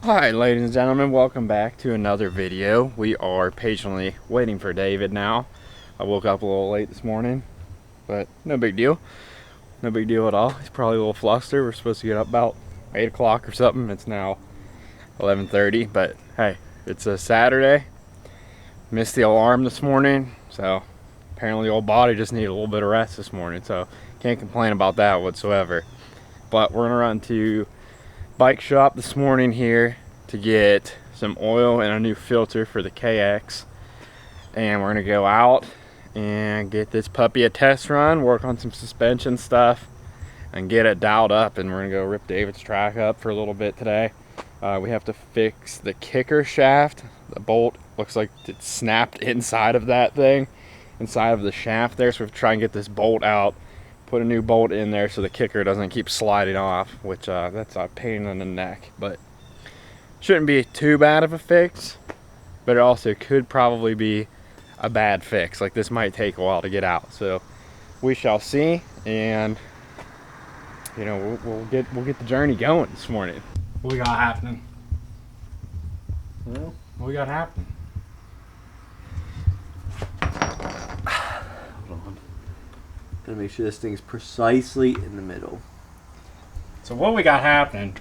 Alright, ladies and gentlemen, welcome back to another video. We are patiently waiting for David now. I woke up a little late this morning, but no big deal. No big deal at all. He's probably a little flustered. We're supposed to get up about 8 o'clock or something. It's now 11:30, but hey, it's a Saturday. Missed the alarm this morning, so apparently the old body just needed a little bit of rest this morning, so can't complain about that whatsoever. But we're gonna run to bike shop this morning here to get some oil and a new filter for the KX, and we're gonna go out and get this puppy a test run, work on some suspension stuff and get it dialed up, and we're gonna go rip David's track up for a little bit today. We have to fix the kicker shaft. The bolt looks like it's snapped inside of that thing, inside of the shaft there, so we have to try and get this bolt out, put a new bolt in there so the kicker doesn't keep sliding off, which that's a pain in the neck, but shouldn't be too bad of a fix, but it also could probably be a bad fix. Like, this might take a while to get out, so we shall see. And you know, we'll get the journey going this morning. What we got happening? Well, what we got happening? Gotta make sure this thing's precisely in the middle. So what we got happening,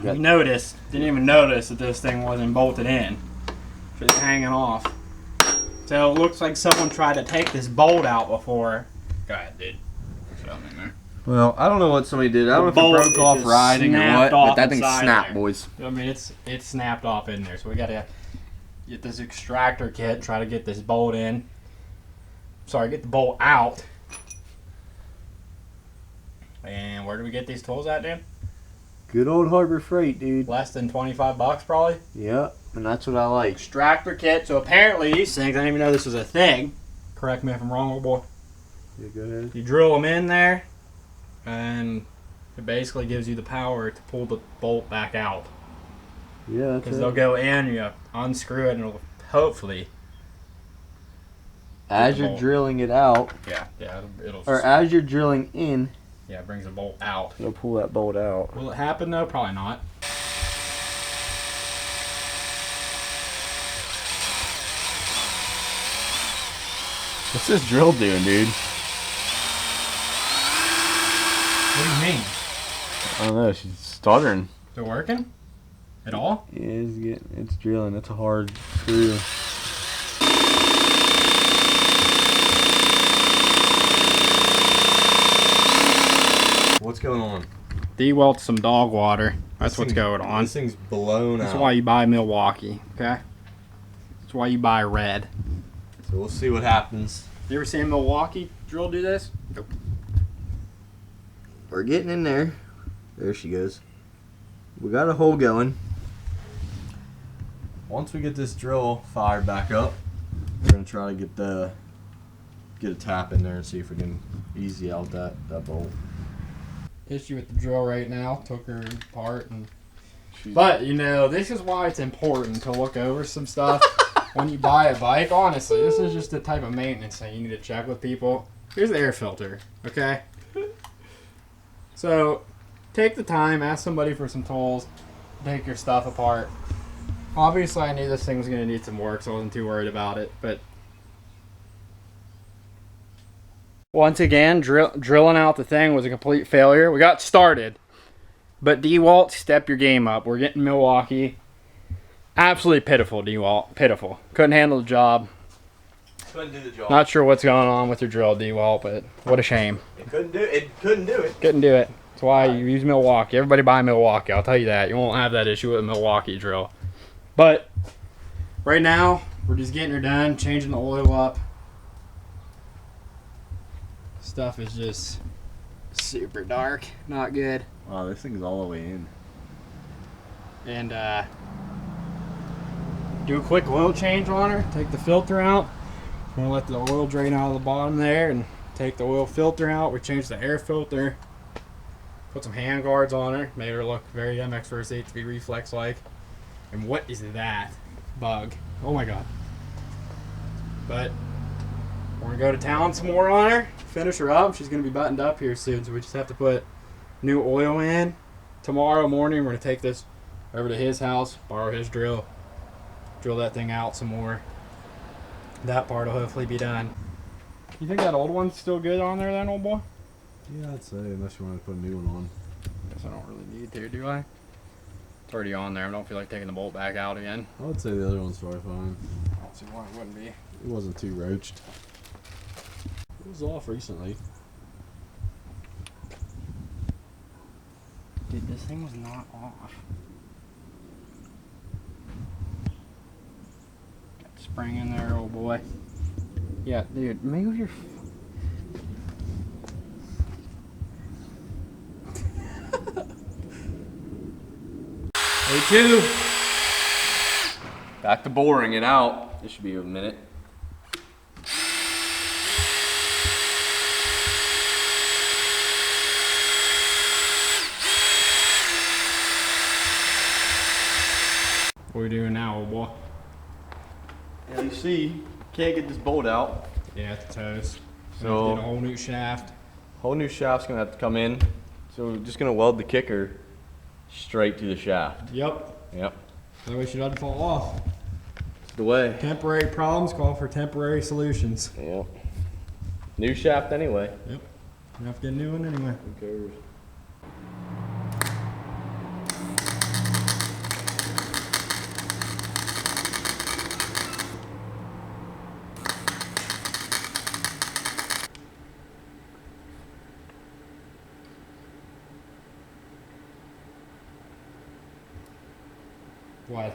you noticed, didn't even notice that this thing wasn't bolted in. Just hanging off. So it looks like someone tried to take this bolt out before. Go ahead, dude. Show me there. Well, I don't know what somebody did. I don't know if it broke off riding or what, but that thing snapped, boys. I mean, it's snapped off in there. So we gotta get this extractor kit, try to get this bolt in. Sorry, get the bolt out. And where do we get these tools at, dude? Good old Harbor Freight, dude. Less than 25 bucks, probably. Yeah, and that's what I like. Extractor kit. So apparently these things, I didn't even know this was a thing. Correct me if I'm wrong, old boy. Yeah, go ahead. You drill them in there, and it basically gives you the power to pull the bolt back out. Yeah, that's because they'll go in, you unscrew it, and it'll hopefully. As you're drilling it out. Yeah, it'll. Or as you're drilling in. Yeah, it brings the bolt out. It'll pull that bolt out. Will it happen though? Probably not. What's this drill doing, dude? What do you mean? I don't know. She's stuttering. Is it working? At all? Yeah, it's drilling. It's a hard screw. What's going on? De-welt some dog water. That's what's going on. This thing's blown out. That's why you buy Milwaukee, okay? That's why you buy red. So we'll see what happens. You ever seen Milwaukee drill do this? Nope. We're getting in there. There she goes. We got a hole going. Once we get this drill fired back up, we're gonna try to get a tap in there and see if we can easy out that bolt. Issue with the drill right now. Took her apart, but you know, this is why it's important to look over some stuff when you buy a bike. Honestly, this is just the type of maintenance that you need to check with people. Here's the air filter, okay? So take the time, ask somebody for some tools, take your stuff apart. Obviously, I knew this thing was going to need some work, so I wasn't too worried about it. But once again, drilling out the thing was a complete failure. We got started, but DeWalt, step your game up. We're getting Milwaukee. Absolutely pitiful, DeWalt. Pitiful. Couldn't handle the job. Couldn't do the job. Not sure what's going on with your drill, DeWalt, but what a shame. It couldn't do it. Couldn't do it. Couldn't do it. That's why you use Milwaukee. Everybody buy Milwaukee. I'll tell you that. You won't have that issue with a Milwaukee drill. But right now, we're just getting her done, changing the oil up. Stuff is just super dark. Not good. Wow, this thing's all the way in. And do a quick oil change on her. Take the filter out. We're going to let the oil drain out of the bottom there and take the oil filter out. We changed the air filter. Put some hand guards on her. Made her look very MX First HV Reflex-like. And what is that bug? Oh my god. But we're going to go to town some more on her. Finish her up. She's going to be buttoned up here soon. So we just have to put new oil in. Tomorrow morning we're going to take this over to his house, borrow his drill, drill that thing out some more. That part will hopefully be done. You think that old one's still good on there then, old boy? Yeah, I'd say, unless you want to put a new one on. Guess I don't really need to, do I? It's already on there. I don't feel like taking the bolt back out again. I would say the other one's probably fine. I don't see why it wouldn't be. It wasn't too roached. It was off recently. Dude, this thing was not off. Got the spring in there, old boy. Yeah, dude, move your... A2! Back to boring it out. This should be a minute. What are we doing now, old boy? Now you see, can't get this bolt out. Yeah, it's toast. So Get a whole new shaft. whole new shaft's gonna have to come in. So we're just gonna weld the kicker straight to the shaft. Yep. Yep. That way she doesn't fall off. It's the way. Temporary problems call for temporary solutions. Yep. New shaft anyway. Yep. You have to get a new one anyway. Who cares? What?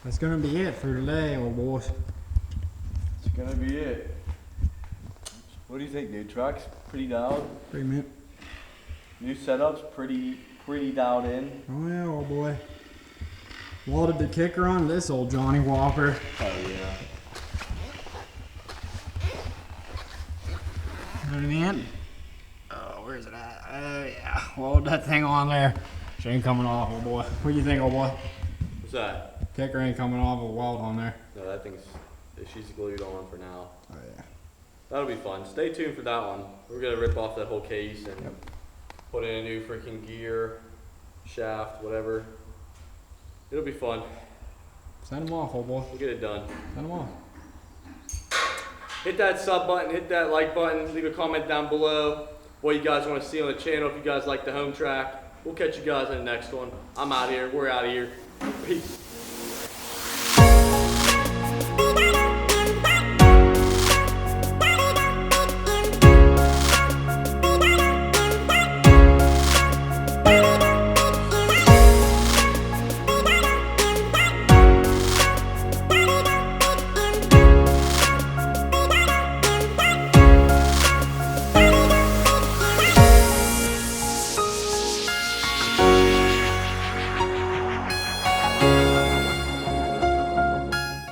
That's gonna be it for today, old boys. It's gonna be it. What do you think, dude? Truck's pretty dialed. Pretty mint. New setup's pretty dialed in. Oh yeah, old boy. Welded the kicker on this old Johnny Walker. Oh yeah. You know what I mean? Oh, where's it at? Oh yeah, weld that thing on there. She ain't coming off, old boy. What do you think, old boy? What's that? Kicker ain't coming off with a weld on there. No, that thing's, she's glued on for now. Oh yeah. That'll be fun. Stay tuned for that one. We're gonna rip off that whole case and put in a new freaking gear, shaft, whatever. It'll be fun. Send them off, old boy. We'll get it done. Send them off. Hit that sub button, hit that like button, leave a comment down below what you guys want to see on the channel. If you guys like the home track, we'll catch you guys in the next one. I'm out here. We're out of here. Peace.